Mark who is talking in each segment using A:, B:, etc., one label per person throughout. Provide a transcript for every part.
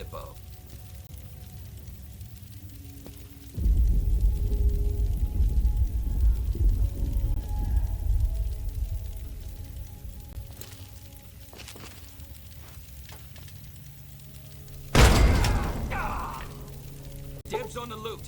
A: Zippo. Dibs on the loot.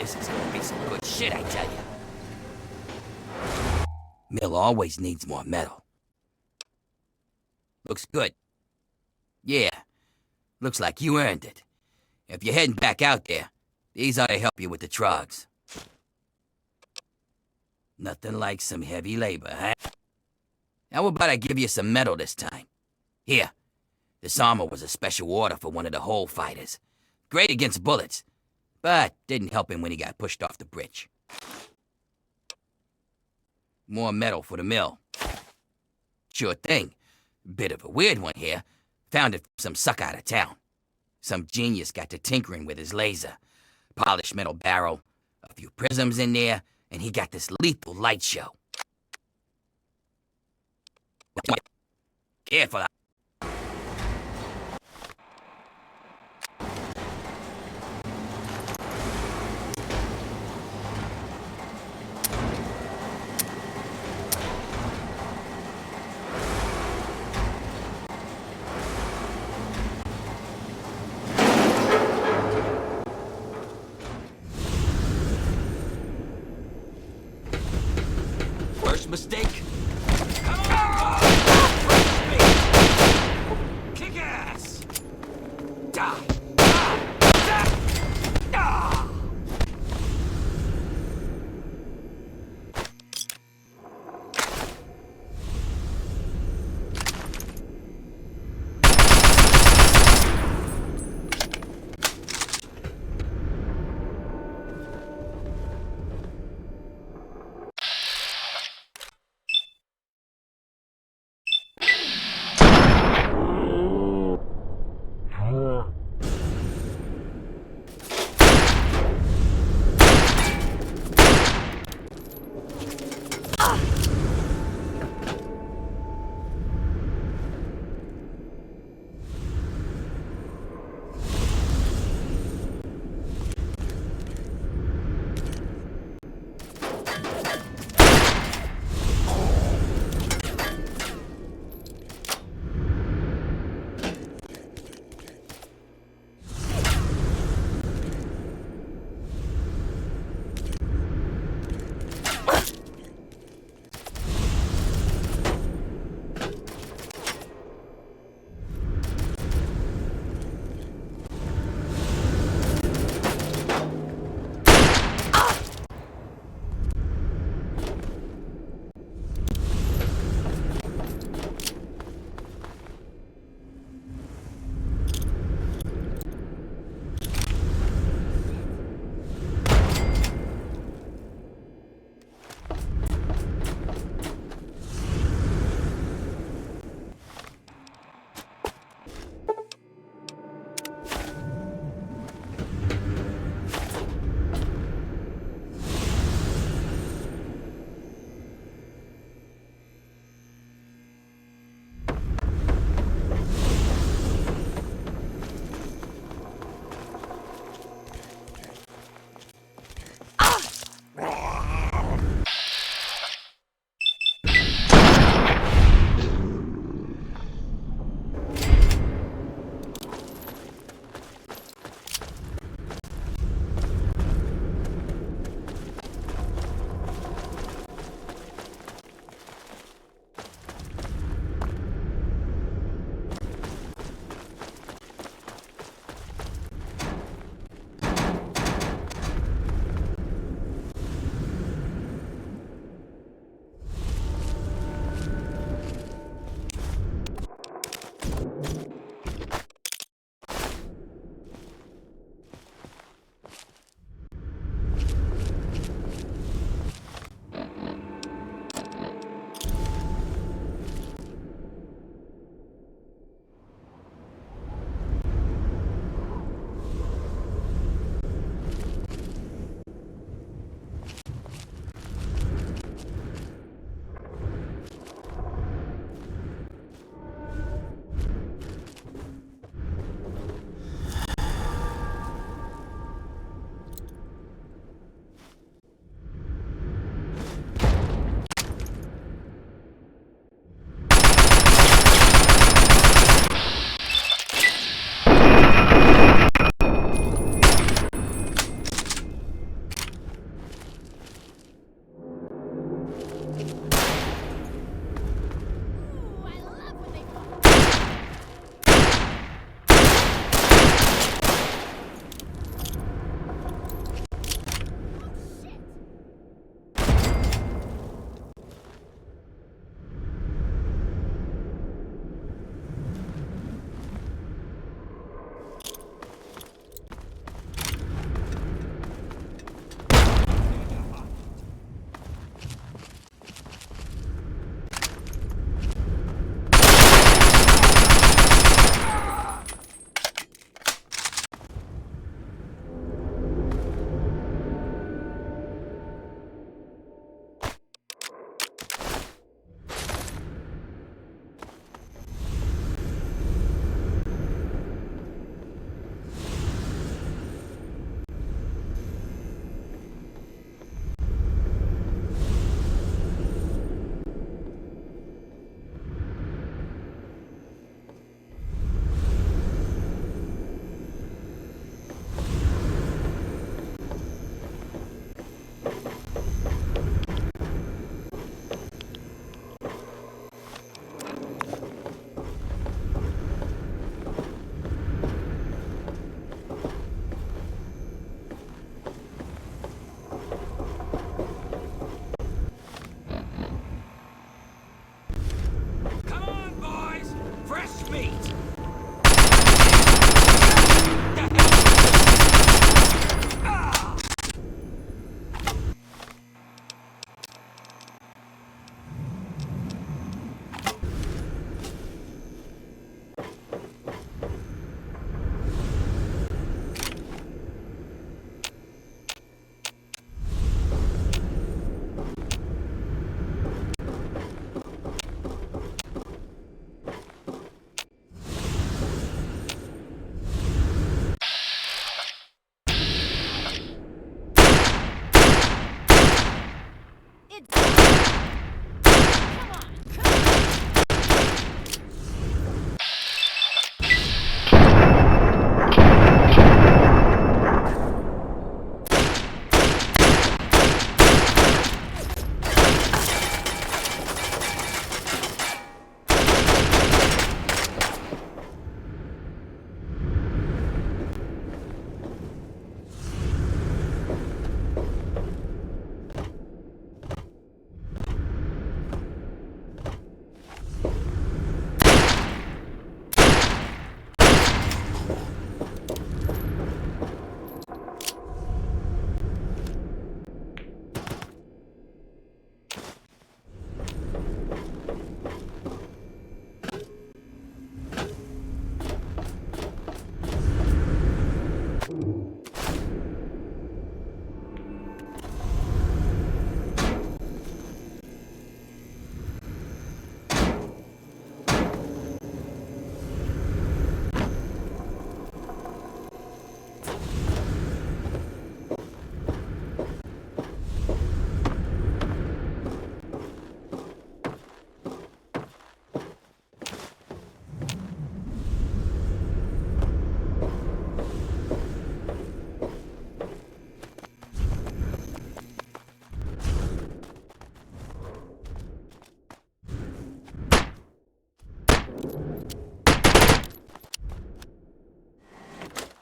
B: This is gonna be some good shit, I tell you. Mill always needs more metal. Looks good. Yeah, looks like you earned it. If you're heading back out there, these ought to help you with the trogs. Nothing like some heavy labor, huh? How about I give you some metal this time? Here, this armor was a special order for one of the hole fighters. Great against bullets, but didn't help him when he got pushed off the bridge. More metal for the mill. Sure thing. Bit of a weird one here. Found it from some sucker out of town. Some genius got to tinkering with his laser. Polished metal barrel, a few prisms in there, and he got this lethal light show. Careful.
A: First mistake. Kick ass. Die.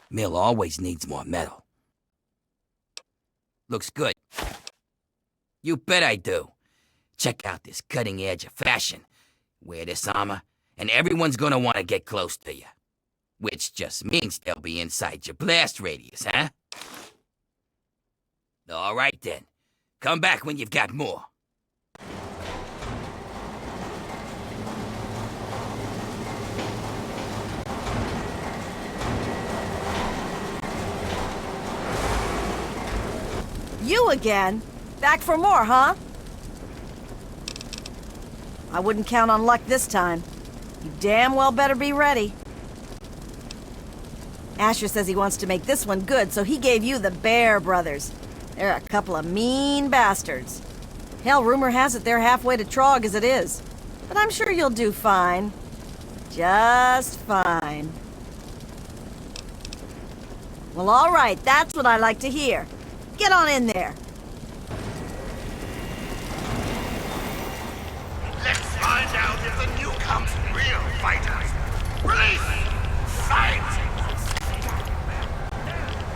B: Mill always needs more metal. Looks good. You bet I do. Check out this cutting edge of fashion. Wear this armor, and everyone's gonna want to get close to you. Which just means they'll be inside your blast radius, huh? All right then. Come back when you've got more.
C: You again? Back for more, huh? I wouldn't count on luck this time. You damn well better be ready. Asher says he wants to make this one good, so he gave you the Bear Brothers. They're a couple of mean bastards. Hell, rumor has it they're halfway to Trog as it is. But I'm sure you'll do fine. Just fine. Well, all right, that's what I like to hear. Get on in there.
A: Let's find out if the newcomers real fighters. Release! Fight!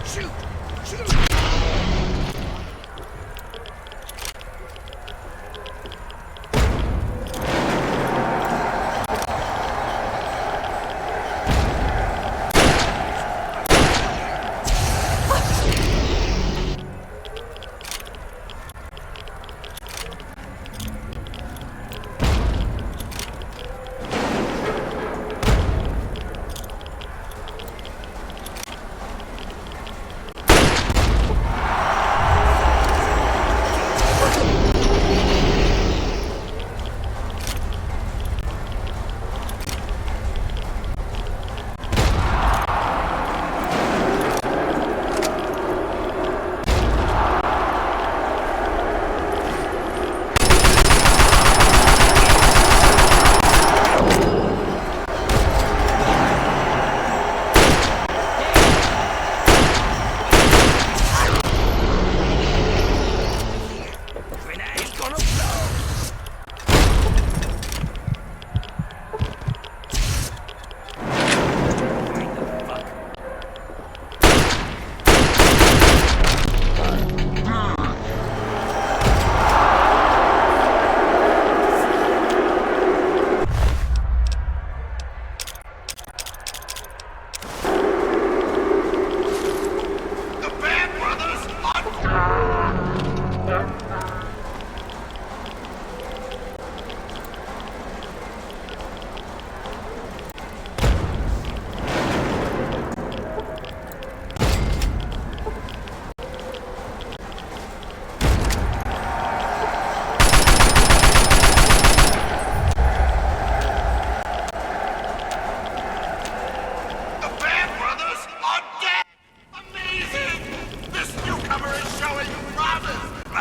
A: Shoot! Shoot!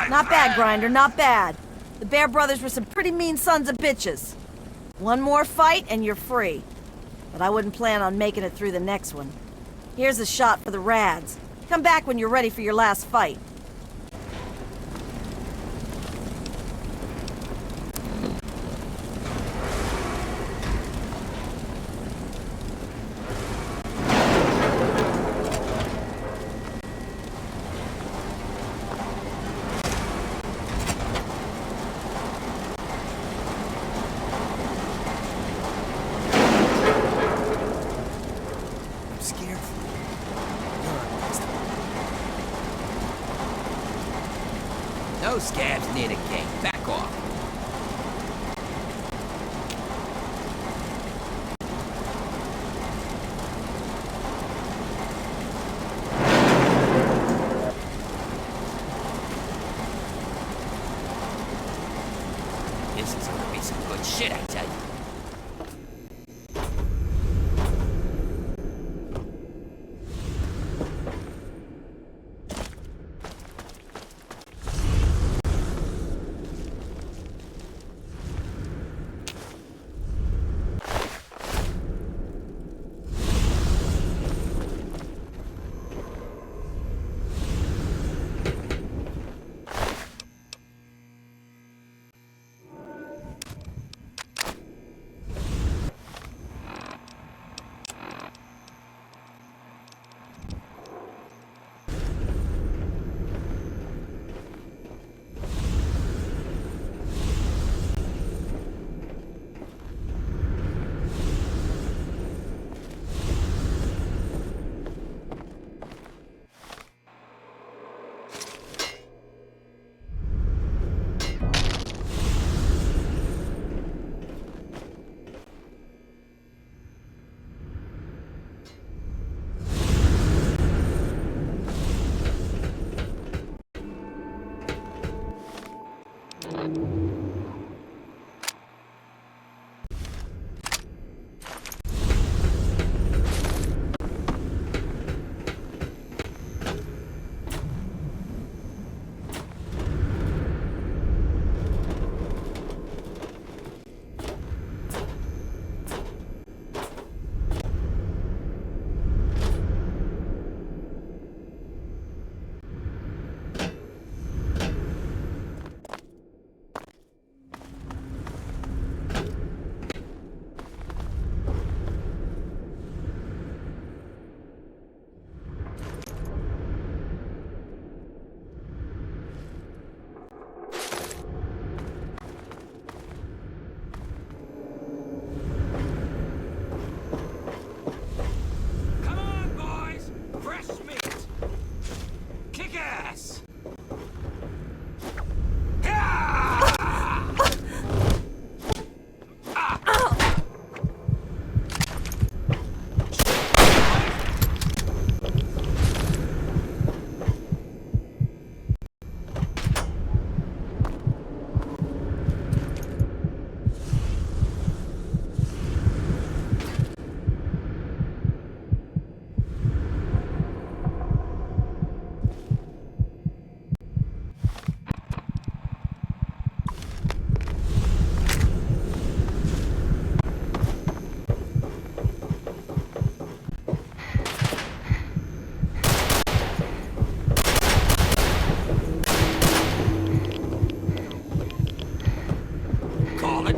C: Not bad, Grinder, not bad. The Bear Brothers were some pretty mean sons of bitches. One more fight and you're free. But I wouldn't plan on making it through the next one. Here's a shot for the Rads. Come back when you're ready for your last fight.
B: No scabs near the gate. Back off. This is gonna be some good shit, I tell you.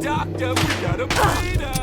D: Doctor, we got a bleeder!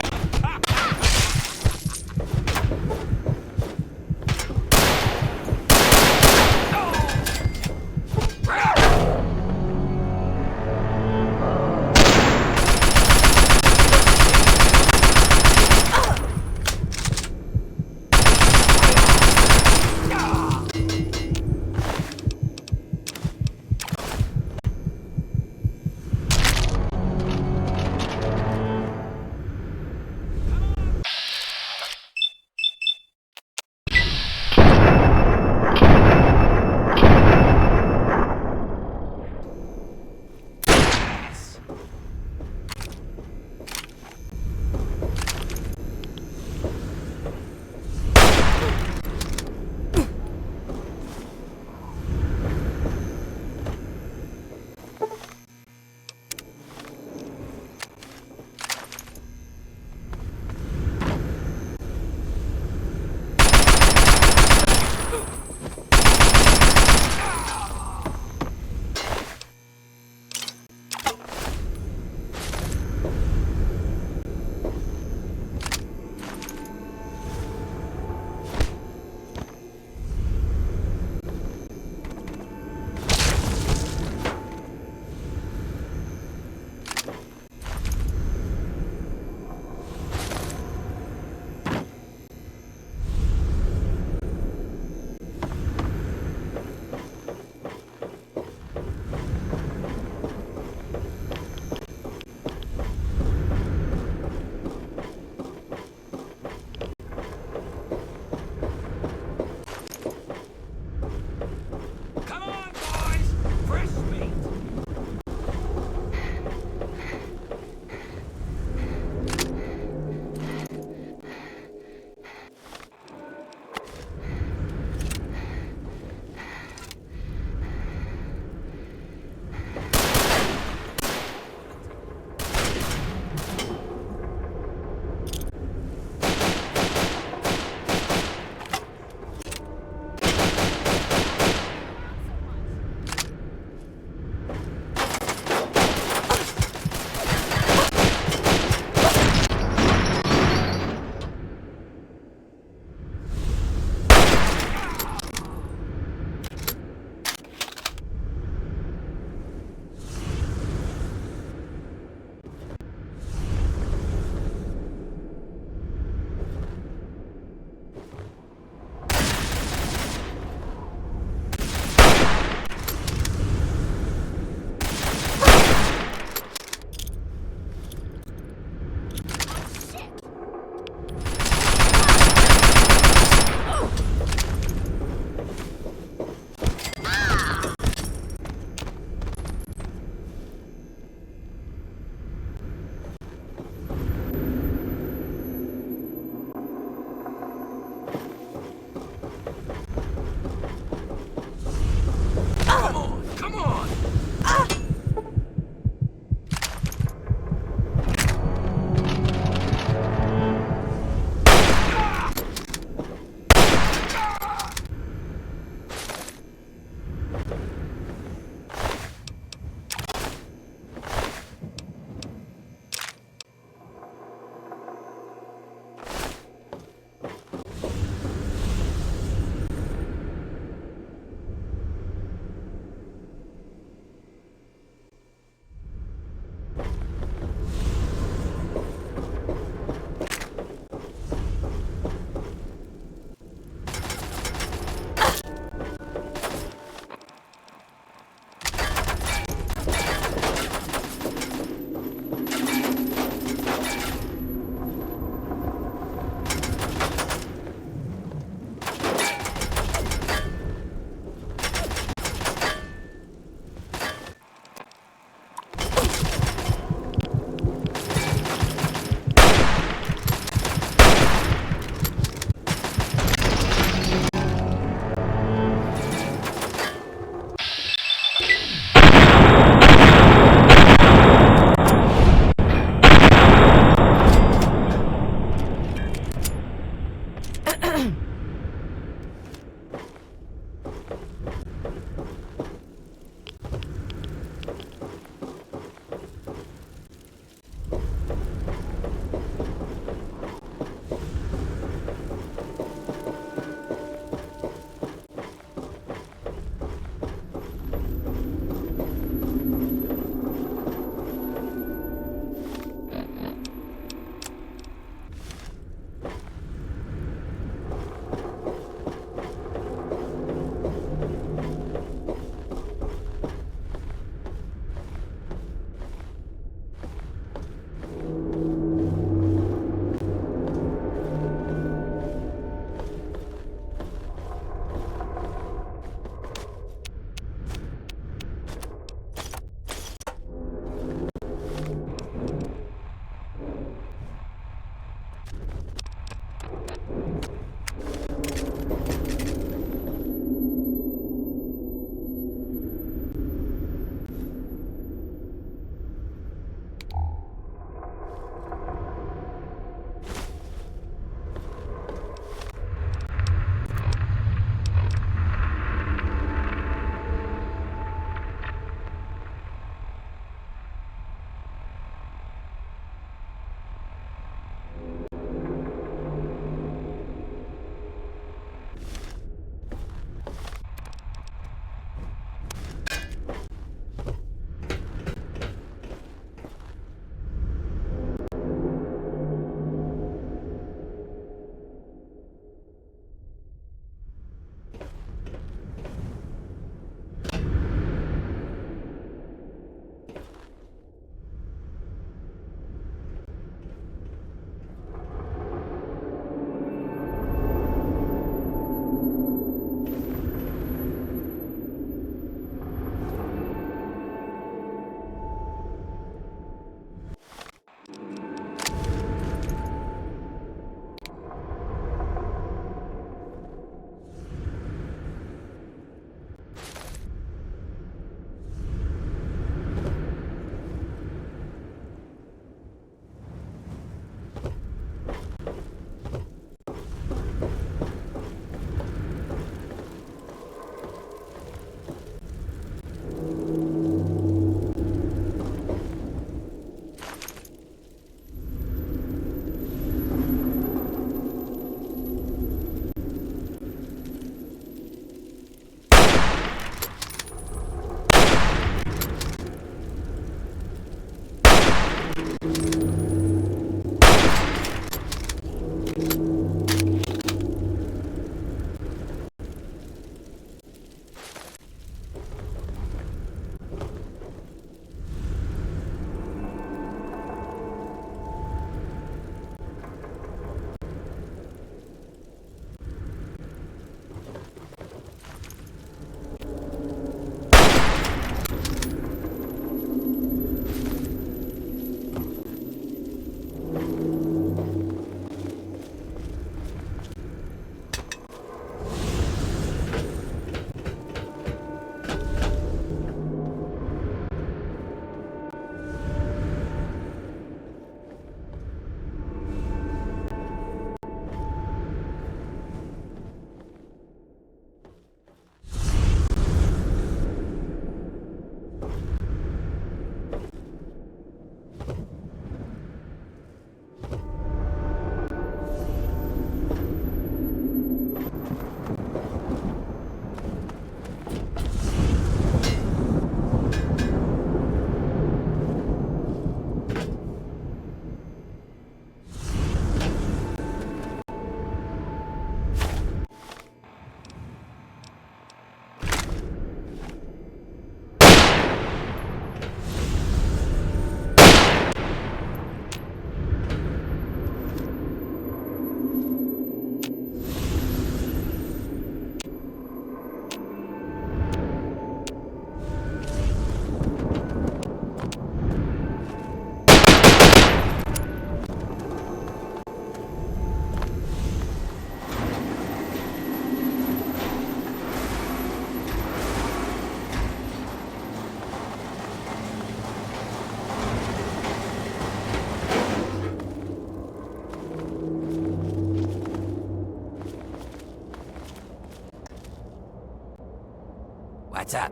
B: What's up?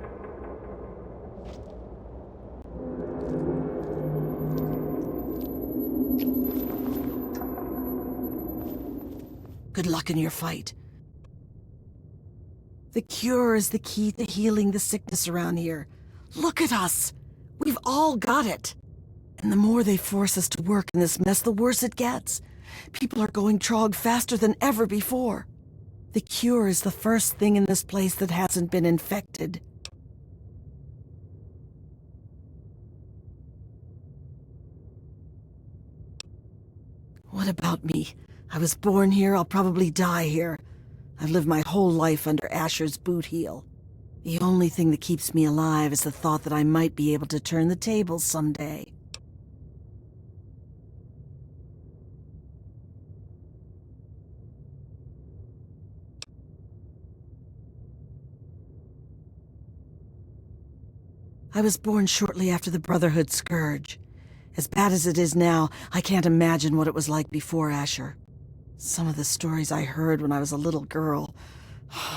C: Good luck in your fight. The cure is the key to healing the sickness around here. Look at us! We've all got it! And the more they force us to work in this mess, the worse it gets. People are going Trog faster than ever before. The cure is the first thing in this place that hasn't been infected. What about me? I was born here, I'll probably die here. I've lived my whole life under Asher's boot heel. The only thing that keeps me alive is the thought that I might be able to turn the tables someday. I was born shortly after the Brotherhood Scourge. As bad as it is now, I can't imagine what it was like before Asher. Some of the stories I heard when I was a little girl,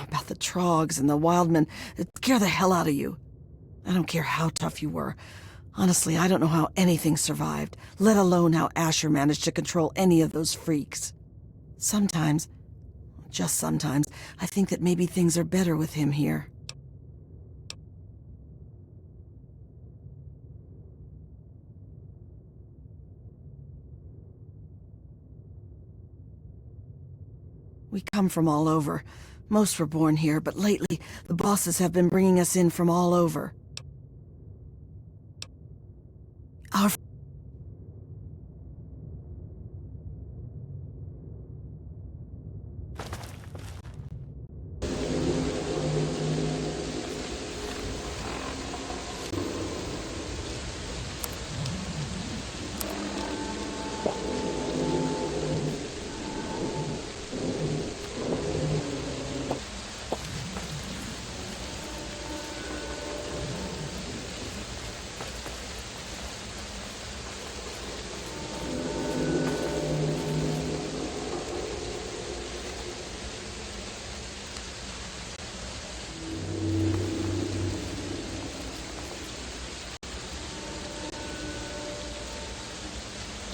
C: about the Trogs and the Wildmen, it scare the hell out of you. I don't care how tough you were. Honestly, I don't know how anything survived, let alone how Asher managed to control any of those freaks. Sometimes, just sometimes, I think that maybe things are better with him here. We come from all over. Most were born here, but lately, the bosses have been bringing us in from all over. Our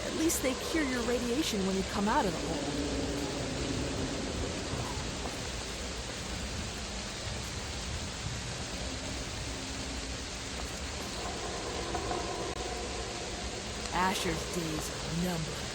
E: At least they cure your radiation when you come out of the hole. Asher's days are numbered.